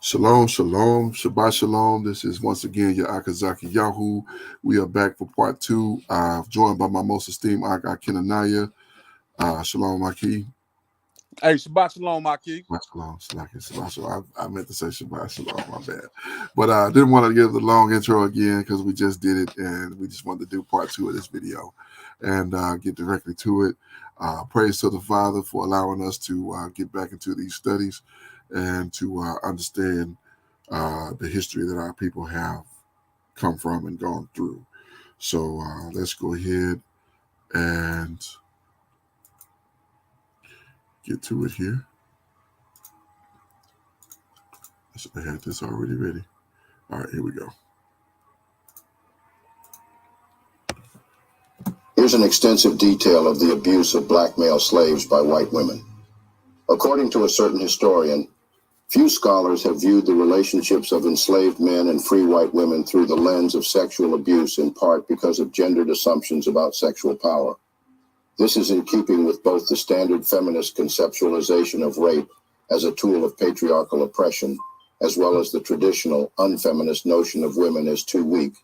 Shalom, shalom, Shabbat shalom. This is once again your Akazaki Yahoo. We are back for part two, joined by my most esteemed Akinanaya. Shalom, Aki. Hey, Shabbat shalom, Aki. Shabbat shalom. I meant to say Shabbat shalom, my bad. But I didn't want to give the long intro again because we just did it and we just wanted to do part two of this video and get directly to it. Praise to the Father for allowing us to get back into these studies and to understand the history that our people have come from and gone through. So let's go ahead and get to it here. I should have had this already ready. All right, here we go. Here's an extensive detail of the abuse of black male slaves by white women. According to a certain historian, few scholars have viewed the relationships of enslaved men and free white women through the lens of sexual abuse, in part because of gendered assumptions about sexual power. This is in keeping with both the standard feminist conceptualization of rape as a tool of patriarchal oppression, as well as the traditional unfeminist notion of women as too weak,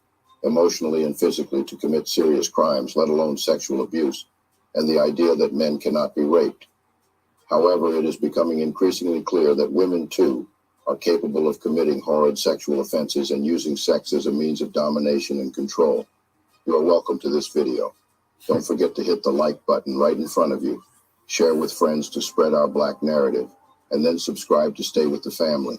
emotionally and physically, to commit serious crimes, let alone sexual abuse, and the idea that men cannot be raped. However, it is becoming increasingly clear that women, too, are capable of committing horrid sexual offenses and using sex as a means of domination and control. You are welcome to this video. Don't forget to hit the like button right in front of you, share with friends to spread our black narrative, and then subscribe to stay with the family.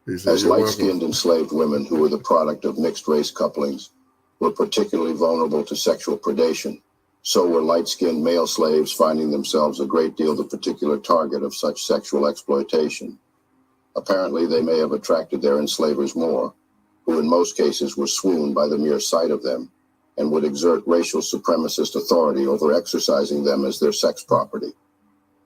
As light-skinned enslaved women who were the product of mixed-race couplings were particularly vulnerable to sexual predation, so were light-skinned male slaves finding themselves a great deal the particular target of such sexual exploitation. Apparently, they may have attracted their enslavers more, who in most cases were swooned by the mere sight of them, and would exert racial supremacist authority over exercising them as their sex property.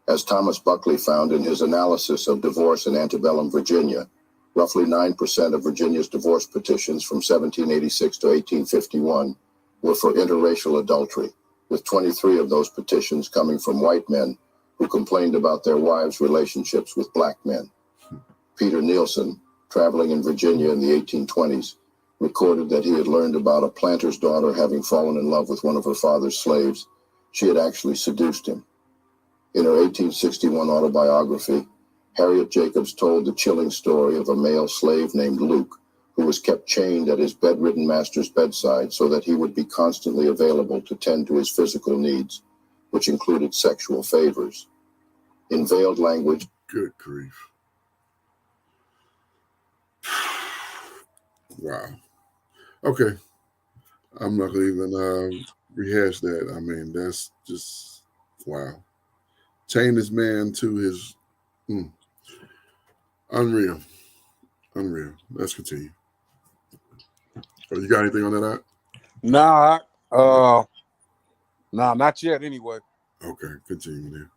As Thomas Buckley found in his analysis of divorce in antebellum Virginia, roughly 9% of Virginia's divorce petitions from 1786 to 1851 were for interracial adultery, with 23 of those petitions coming from white men who complained about their wives' relationships with black men. Peter Nielsen, traveling in Virginia in the 1820s, recorded that he had learned about a planter's daughter having fallen in love with one of her father's slaves. She had actually seduced him. In her 1861 autobiography, Harriet Jacobs told the chilling story of a male slave named Luke, who was kept chained at his bedridden master's bedside so that he would be constantly available to tend to his physical needs, which included sexual favors. In veiled language. Good grief. Wow. Okay. I'm not going to even rehash that. I mean, that's just, wow. Chain this man to his, unreal. Let's continue. Oh, you got anything on that? Nah, not yet anyway. Okay, continue there.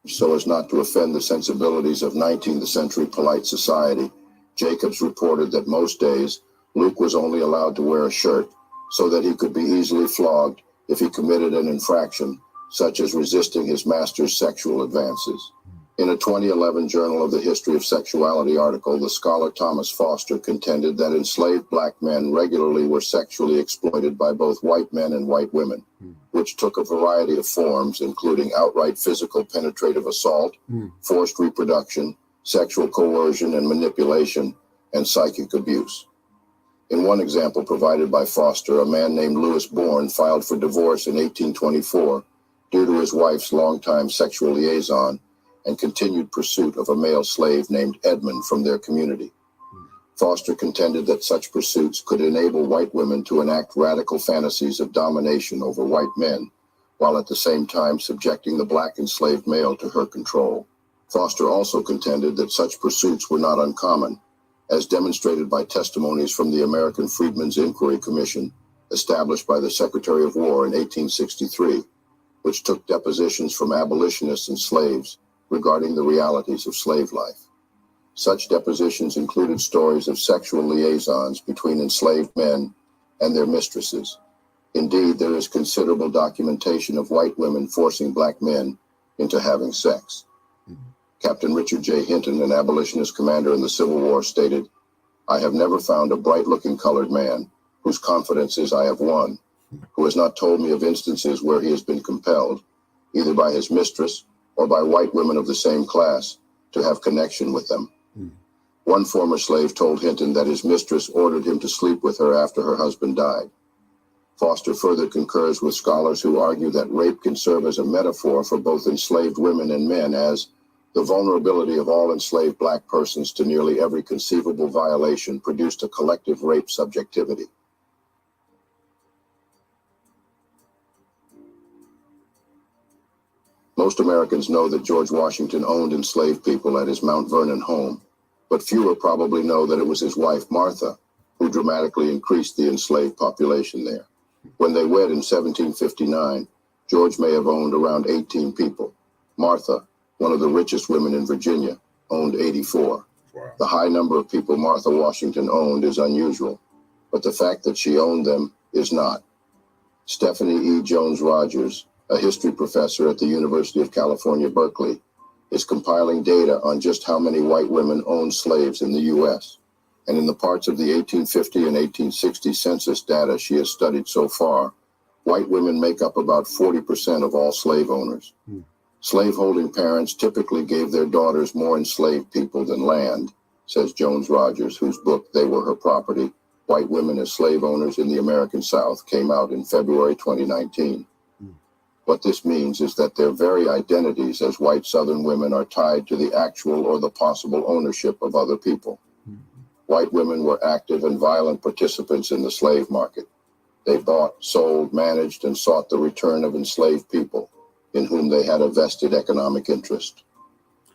So as not to offend the sensibilities of 19th century polite society, Jacobs reported that most days Luke was only allowed to wear a shirt so that he could be easily flogged if he committed an infraction, such as resisting his master's sexual advances. In a 2011 Journal of the History of Sexuality article, the scholar Thomas Foster contended that enslaved black men regularly were sexually exploited by both white men and white women, which took a variety of forms, including outright physical penetrative assault, forced reproduction, sexual coercion and manipulation, and psychic abuse. In one example provided by Foster, a man named Lewis Bourne filed for divorce in 1824 due to his wife's longtime sexual liaison and continued pursuit of a male slave named Edmund from their community. Foster contended that such pursuits could enable white women to enact radical fantasies of domination over white men, while at the same time subjecting the black enslaved male to her control. Foster also contended that such pursuits were not uncommon, as demonstrated by testimonies from the American Freedmen's Inquiry Commission, established by the Secretary of War in 1863, which took depositions from abolitionists and slaves regarding the realities of slave life. Such depositions included stories of sexual liaisons between enslaved men and their mistresses. Indeed, there is considerable documentation of white women forcing black men into having sex. Captain Richard J. Hinton, an abolitionist commander in the Civil War, stated, "I have never found a bright-looking colored man whose confidences I have won, who has not told me of instances where he has been compelled, either by his mistress or by white women of the same class, to have connection with them." One former slave told Hinton that his mistress ordered him to sleep with her after her husband died. Foster further concurs with scholars who argue that rape can serve as a metaphor for both enslaved women and men, as the vulnerability of all enslaved black persons to nearly every conceivable violation produced a collective rape subjectivity. Most Americans know that George Washington owned enslaved people at his Mount Vernon home, but fewer probably know that it was his wife, Martha, who dramatically increased the enslaved population there. When they wed in 1759, George may have owned around 18 people. Martha, one of the richest women in Virginia, owned 84. Wow. The high number of people Martha Washington owned is unusual, but the fact that she owned them is not. Stephanie E. Jones Rogers, a history professor at the University of California, Berkeley, is compiling data on just how many white women owned slaves in the U.S. And in the parts of the 1850 and 1860 census data she has studied so far, white women make up about 40% of all slave owners. Slaveholding parents typically gave their daughters more enslaved people than land, says Jones Rogers, whose book, They Were Her Property, White Women as Slave Owners in the American South, came out in February 2019. What this means is that their very identities as white Southern women are tied to the actual or the possible ownership of other people. White women were active and violent participants in the slave market. They bought, sold, managed, and sought the return of enslaved people in whom they had a vested economic interest.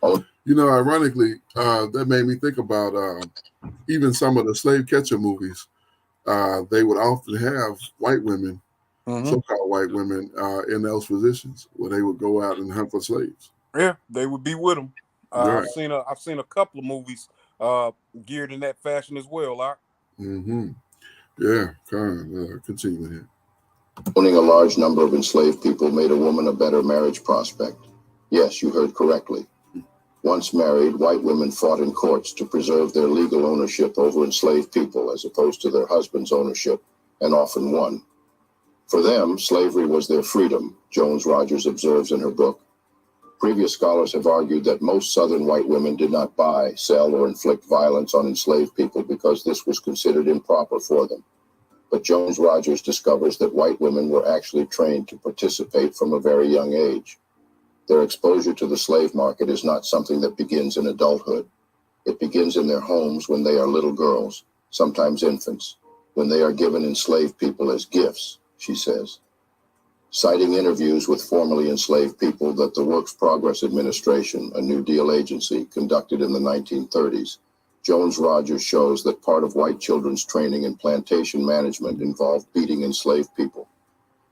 You know, ironically, that made me think about even some of the slave catcher movies. They would often have white women, so-called white women, in those positions where they would go out and hunt for slaves. Yeah, they would be with them. Right. I've seen a couple of movies geared in that fashion as well. Yeah, continue here. Owning a large number of enslaved people made a woman a better marriage prospect. Yes, you heard correctly. Once married, white women fought in courts to preserve their legal ownership over enslaved people as opposed to their husband's ownership, and often won. For them, slavery was their freedom, Jones Rogers observes in her book. Previous scholars have argued that most Southern white women did not buy, sell, or inflict violence on enslaved people because this was considered improper for them. But Jones Rogers discovers that white women were actually trained to participate from a very young age. Their exposure to the slave market is not something that begins in adulthood. It begins in their homes when they are little girls, sometimes infants, when they are given enslaved people as gifts, she says. Citing interviews with formerly enslaved people that the Works Progress Administration, a New Deal agency, conducted in the 1930s, Jones Rogers shows that part of white children's training in plantation management involved beating enslaved people.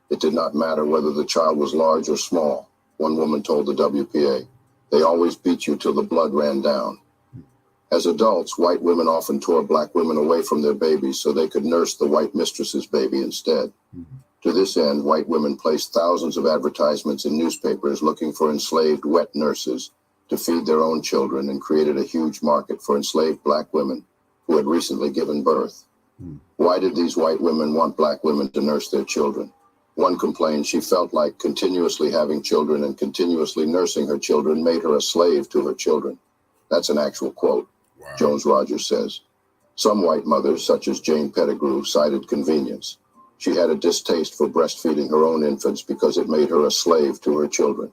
It did not matter whether the child was large or small, one woman told the WPA. They always beat you till the blood ran down. As adults, white women often tore black women away from their babies so they could nurse the white mistress's baby instead. To this end, white women placed thousands of advertisements in newspapers looking for enslaved wet nurses to feed their own children, and created a huge market for enslaved black women who had recently given birth. Why did these white women want black women to nurse their children? One complained she felt like continuously having children and continuously nursing her children made her a slave to her children. That's an actual quote, wow. Jones Rogers says. Some white mothers, such as Jane Pettigrew, cited convenience. She had a distaste for breastfeeding her own infants because it made her a slave to her children.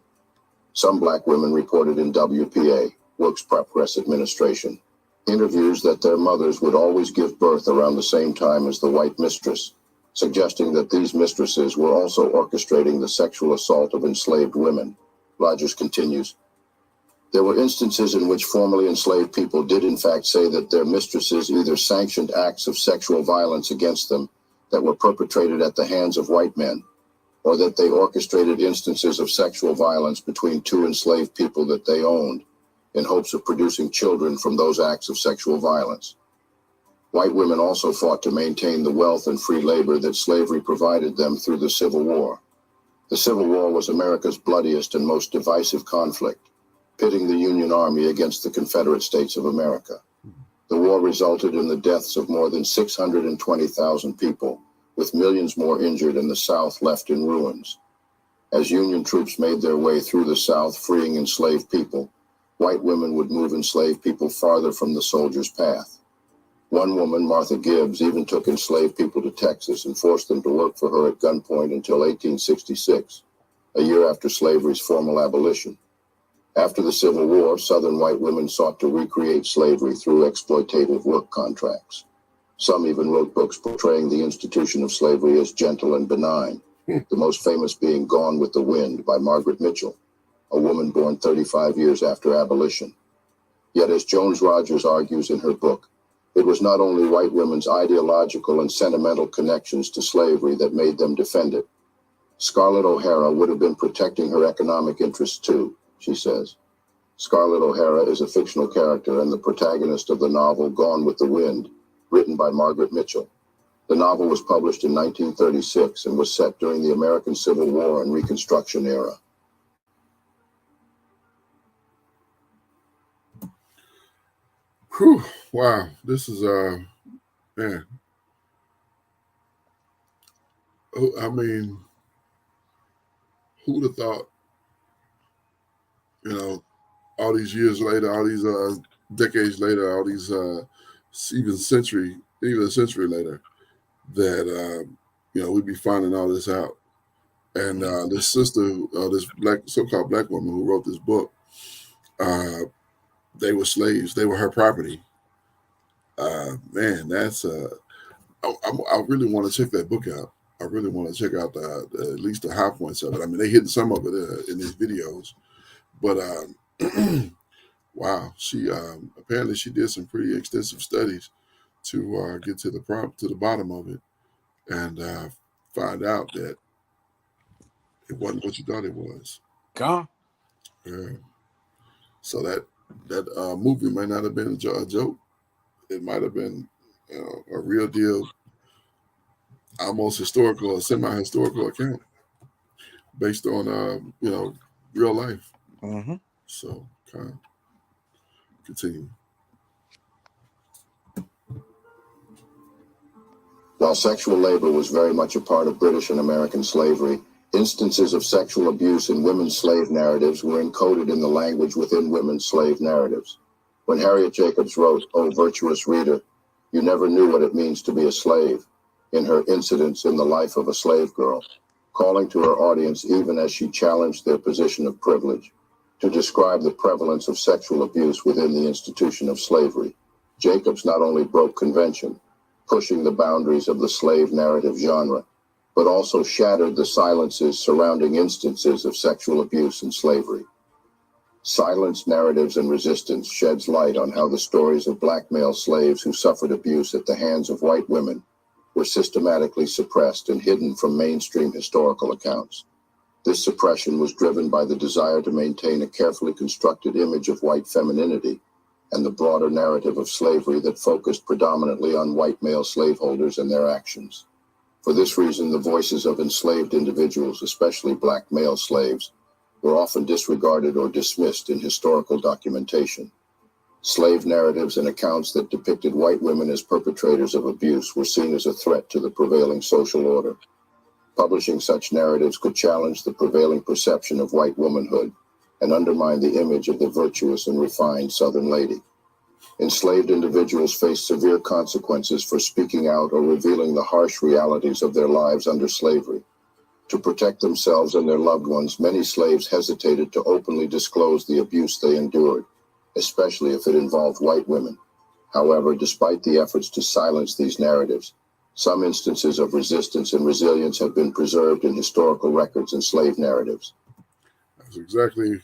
Some black women reported in WPA, Works Progress Administration, interviews that their mothers would always give birth around the same time as the white mistress, suggesting that these mistresses were also orchestrating the sexual assault of enslaved women. Rogers continues, there were instances in which formerly enslaved people did in fact say that their mistresses either sanctioned acts of sexual violence against them that were perpetrated at the hands of white men, or that they orchestrated instances of sexual violence between two enslaved people that they owned, in hopes of producing children from those acts of sexual violence. White women also fought to maintain the wealth and free labor that slavery provided them through the Civil War. The Civil War was America's bloodiest and most divisive conflict, pitting the Union Army against the Confederate States of America. The war resulted in the deaths of more than 620,000 people, with millions more injured and the South left in ruins. As Union troops made their way through the South freeing enslaved people, white women would move enslaved people farther from the soldiers' path. One woman, Martha Gibbs, even took enslaved people to Texas and forced them to work for her at gunpoint until 1866, a year after slavery's formal abolition. After the Civil War, Southern white women sought to recreate slavery through exploitative work contracts. Some even wrote books portraying the institution of slavery as gentle and benign, the most famous being Gone with the Wind by Margaret Mitchell, a woman born 35 years after abolition. Yet, as Jones Rogers argues in her book, it was not only white women's ideological and sentimental connections to slavery that made them defend it. Scarlett O'Hara would have been protecting her economic interests too, she says. Scarlett O'Hara is a fictional character and the protagonist of the novel Gone with the Wind, written by Margaret Mitchell. The novel was published in 1936 and was set during the American Civil War and Reconstruction era. Whew, wow, this is man. I mean, who'd have thought? You know, all these years later, all these decades later, all these even a century later, that we'd be finding all this out. And this sister, this so-called black woman who wrote this book, they were slaves. They were her property. Man, that's I really want to check that book out. I really want to check out at least the high points of it. I mean, they hit some of it in these videos, but wow, she apparently she did some pretty extensive studies to get to the bottom of it, and find out that it wasn't what you thought it was. Gone. Yeah. So that movie may not have been a joke. It might have been a real deal, almost historical, a semi-historical account based on real life. Mm-hmm. So kind of continue. While sexual labor was very much a part of British and American slavery, instances of sexual abuse in women's slave narratives were encoded in the language within women's slave narratives. When Harriet Jacobs wrote, "O virtuous reader, you never knew what it means to be a slave," in her Incidents in the Life of a Slave Girl, calling to her audience even as she challenged their position of privilege, to describe the prevalence of sexual abuse within the institution of slavery. Jacobs not only broke convention, pushing the boundaries of the slave narrative genre, but also shattered the silences surrounding instances of sexual abuse and slavery. Silence, Narratives, and Resistance sheds light on how the stories of black male slaves who suffered abuse at the hands of white women were systematically suppressed and hidden from mainstream historical accounts. This suppression was driven by the desire to maintain a carefully constructed image of white femininity and the broader narrative of slavery that focused predominantly on white male slaveholders and their actions. For this reason, the voices of enslaved individuals, especially black male slaves, were often disregarded or dismissed in historical documentation. Slave narratives and accounts that depicted white women as perpetrators of abuse were seen as a threat to the prevailing social order. Publishing such narratives could challenge the prevailing perception of white womanhood and undermine the image of the virtuous and refined Southern lady. Enslaved individuals faced severe consequences for speaking out or revealing the harsh realities of their lives under slavery. To protect themselves and their loved ones, many slaves hesitated to openly disclose the abuse they endured, especially if it involved white women. However, despite the efforts to silence these narratives, some instances of resistance and resilience have been preserved in historical records and slave narratives. That's exactly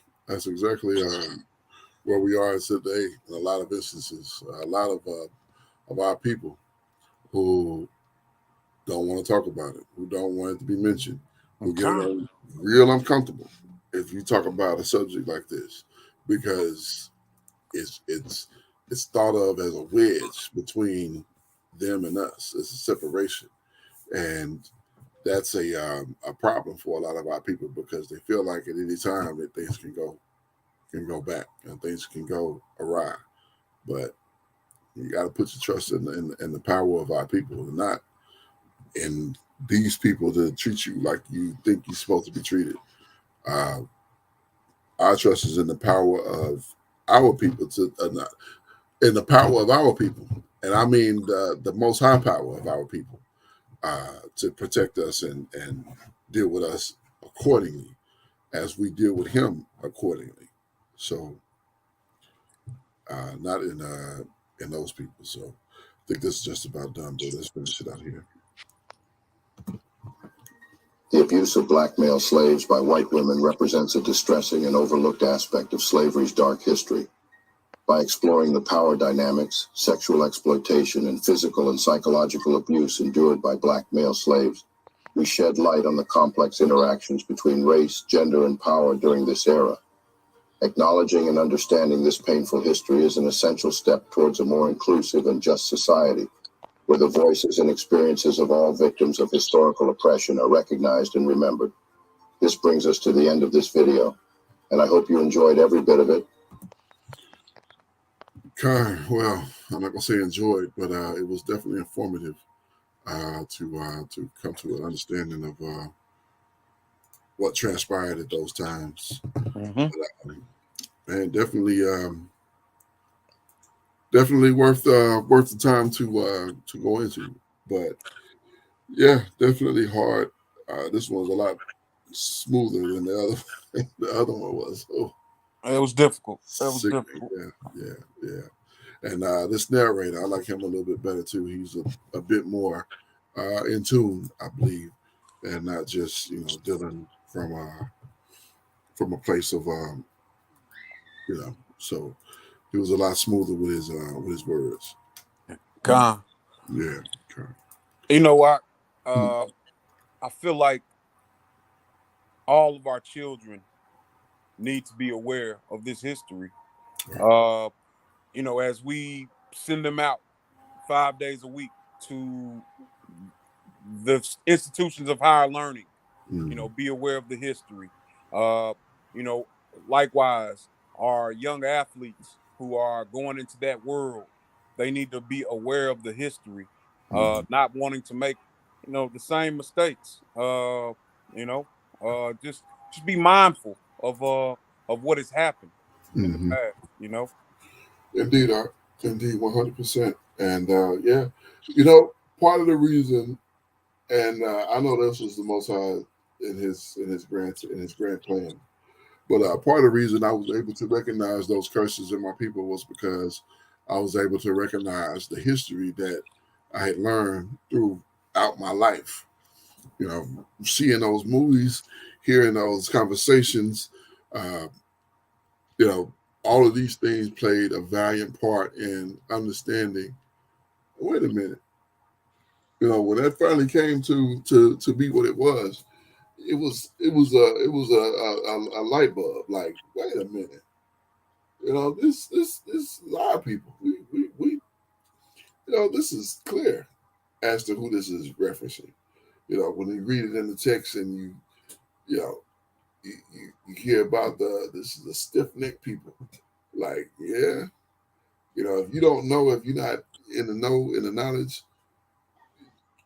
where we are today in a lot of instances. A lot of our people who don't want to talk about it, who don't want it to be mentioned, who get real uncomfortable if you talk about a subject like this, because it's thought of as a wedge between them and us. It's a separation, and that's a problem for a lot of our people because they feel like at any time that things can go can go back and things can go awry. But you got to put your trust in the power of our people, and not in these people to treat you like you think you're supposed to be treated. Uh, our trust is in the power of our people, in the power of our people, and I mean the most high power of our people, to protect us and deal with us accordingly as we deal with him accordingly. So not in those people. So I think this is just about done, but let's finish it out here. The abuse of black male slaves by white women represents a distressing and overlooked aspect of slavery's dark history. By exploring the power dynamics, sexual exploitation, and physical and psychological abuse endured by black male slaves, we shed light on the complex interactions between race, gender, and power during this era. Acknowledging and understanding this painful history is an essential step towards a more inclusive and just society, where the voices and experiences of all victims of historical oppression are recognized and remembered. This brings us to the end of this video, and I hope you enjoyed every bit of it. Okay, well, I'm not gonna say enjoyed, but it was definitely informative to come to an understanding of what transpired at those times. Mm-hmm. And definitely worth the time to go into. But yeah, definitely hard. This one's a lot smoother than the other the other one was. Oh, It was difficult. It was sickening. difficult. Yeah. And this narrator, I like him a little bit better too. He's a bit more in tune, I believe, and not just dealing from a place of So he was a lot smoother with his words. Con. Yeah. Okay. You know what? I feel like all of our children need to be aware of this history. Right. As we send them out 5 days a week to the institutions of higher learning, be aware of the history. Uh, you know, Likewise, our young athletes who are going into that world, they need to be aware of the history, not wanting to make, the same mistakes. You know, just be mindful of what has happened in the Mm-hmm. past. Indeed, Art. Indeed, 100%. And yeah, part of the reason, and I know this was the Most High in his grand plan, but part of the reason I was able to recognize those curses in my people was because I was able to recognize the history that I had learned throughout my life. Seeing those movies, hearing those conversations, uh, you know, all of these things played a valiant part in understanding. Wait a minute, when that finally came to be what it was, it was a light bulb. Like, wait a minute, this is our people. This is clear as to who this is referencing. When you read it in the text and you know you hear about this is the stiff necked people. Like, yeah, if you don't know, if you're not in the knowledge,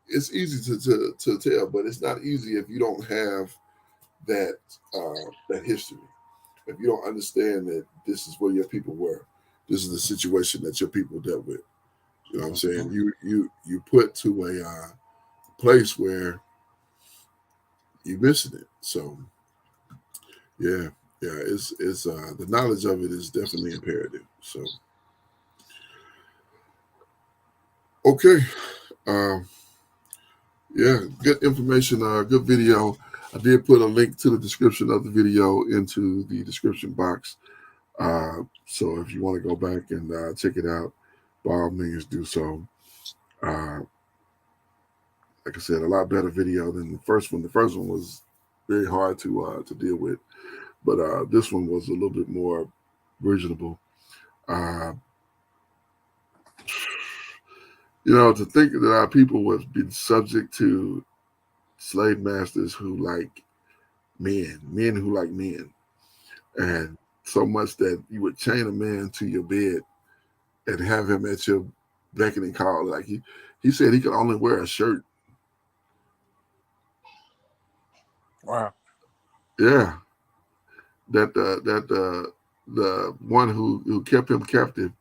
it's easy to tell, but it's not easy if you don't have that history. If you don't understand that this is where your people were, this is the situation that your people dealt with. You know what I'm saying? You put to a place where you're missing it. So yeah, it's the knowledge of it is definitely imperative. So okay. Um, Yeah, good information, good video. I did put a link to the description of the video into the description box. So if you want to go back and check it out, by all means do so. Uh, like I said, a lot better video than the first one. The first one was very hard to deal with, but this one was a little bit more reasonable. Uh, to think that our people would be subject to slave masters who like men who like men. And so much that you would chain a man to your bed and have him at your beckoning call. Like he said he could only wear a shirt. Wow. Yeah, the one who kept him captive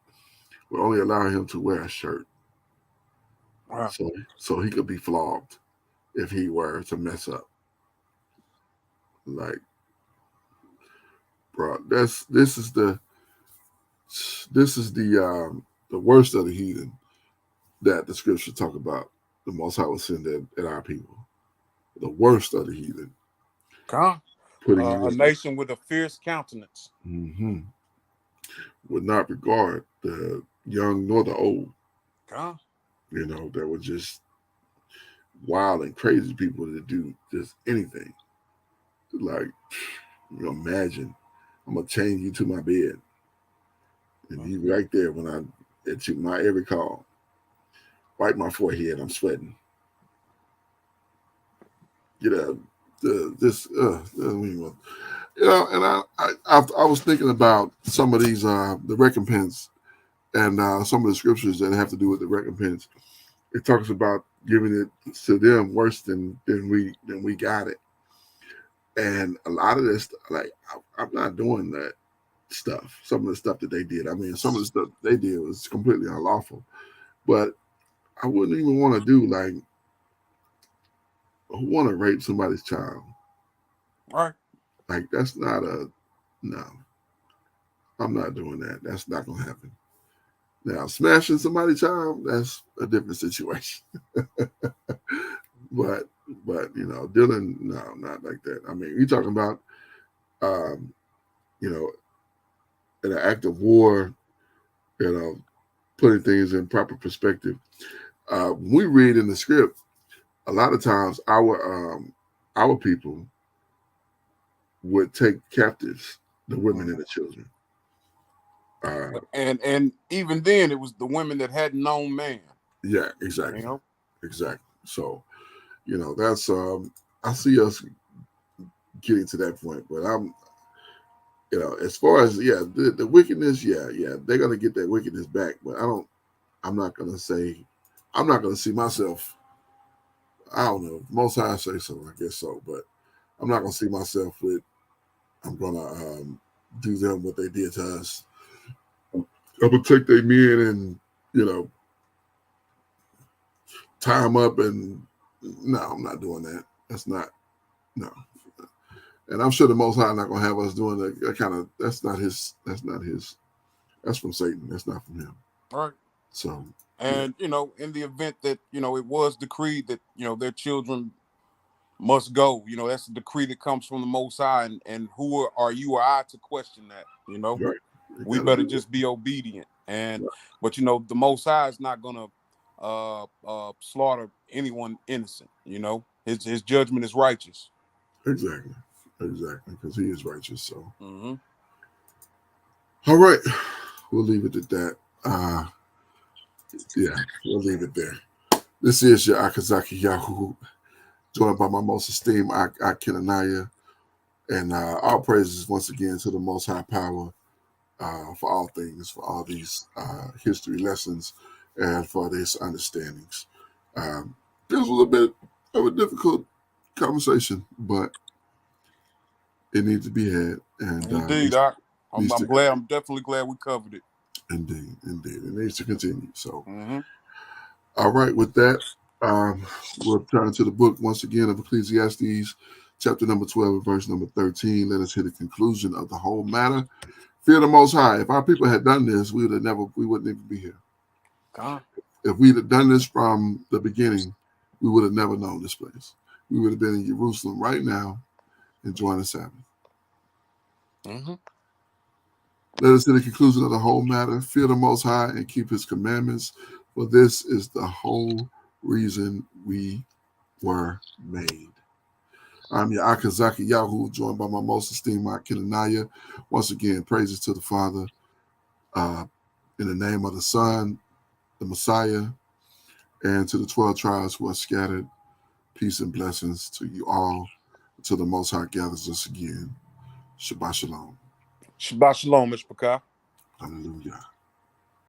would only allow him to wear a shirt, Wow. so he could be flogged if he were to mess up. Like, bro, this is the worst of the heathen that the scriptures talk about. The Most High will send at our people. The worst of the heathen, God. putting you A in. nation with a fierce countenance. Mm-hmm. Would not regard the young nor the old. God. That were just wild and crazy people that do just anything. Like, imagine I'm gonna chain you to my bed, and you right there when I at you my every call, wipe my forehead. I'm sweating. Get up. This and I was thinking about some of these the recompense and some of the scriptures that have to do with the recompense. It talks about giving it to them worse than we got it, and a lot of this, like I'm not doing that stuff. Some of the stuff that they did. I mean, some of the stuff they did was completely unlawful, but I wouldn't even want to do like who want to rape somebody's child. All right. Like that's not a no. I'm not doing that. That's not gonna happen. Now, smashing somebody's child, that's a different situation. but dealing no, not like that. I mean, you're talking about um, you know, in an act of war, putting things in proper perspective. When we read in the script, a lot of times our people would take captives the women and the children. And even then, it was the women that hadn't known man. Yeah, exactly, You know. exactly. So that's I see us getting to that point, but as far as the wickedness, they're gonna get that wickedness back, but I'm not gonna see myself. I don't know. Most High say so, I guess so, but I'm not gonna see myself with. I'm gonna do them what they did to us. I'm gonna take their men and tie them up and no, I'm not doing that. That's not no. And I'm sure the Most High not gonna have us doing that kind of. That's not his. That's not his. That's from Satan. That's not from him. All right. So And in the event that it was decreed that their children must go, that's a decree that comes from the Most High, and who are you or I to question that? right. We better just be obedient. And Right. but the Most High is not gonna slaughter anyone innocent. His judgment is righteous. Exactly, because he is righteous. So Mm-hmm. all right, we'll leave it at that. Yeah, we'll leave it there. This is your Akazaki Yahoo, joined by my most esteemed Akinanaya, and all praises once again to the Most High Power for all things, for all these history lessons, and for these understandings. This was a little bit of a difficult conversation, but it needs to be had, and Indeed, I'm needs to glad. I'm definitely glad we covered it. indeed, it needs to continue. So, Mm-hmm. all right, with that, we'll turn to the book once again of Ecclesiastes, chapter number 12, and verse number 13. Let us hear the conclusion of the whole matter. Fear the Most High. If our people had done this, we wouldn't even be here. God. If we'd have done this from the beginning, we would have never known this place. We would have been in Jerusalem right now, enjoying the Sabbath. Mm-hmm. Let us hear the conclusion of the whole matter. Fear the Most High and keep his commandments, for this is the whole reason we were made. I'm your Akazaki Yahoo, joined by my most esteemed Kenanaya. Once again, praises to the Father, in the name of the Son, the Messiah, and to the 12 tribes who are scattered. Peace and blessings to you all until the Most High gathers us again. Shabbat Shalom. Shabbat shalom, Mr. Pakai. Hallelujah.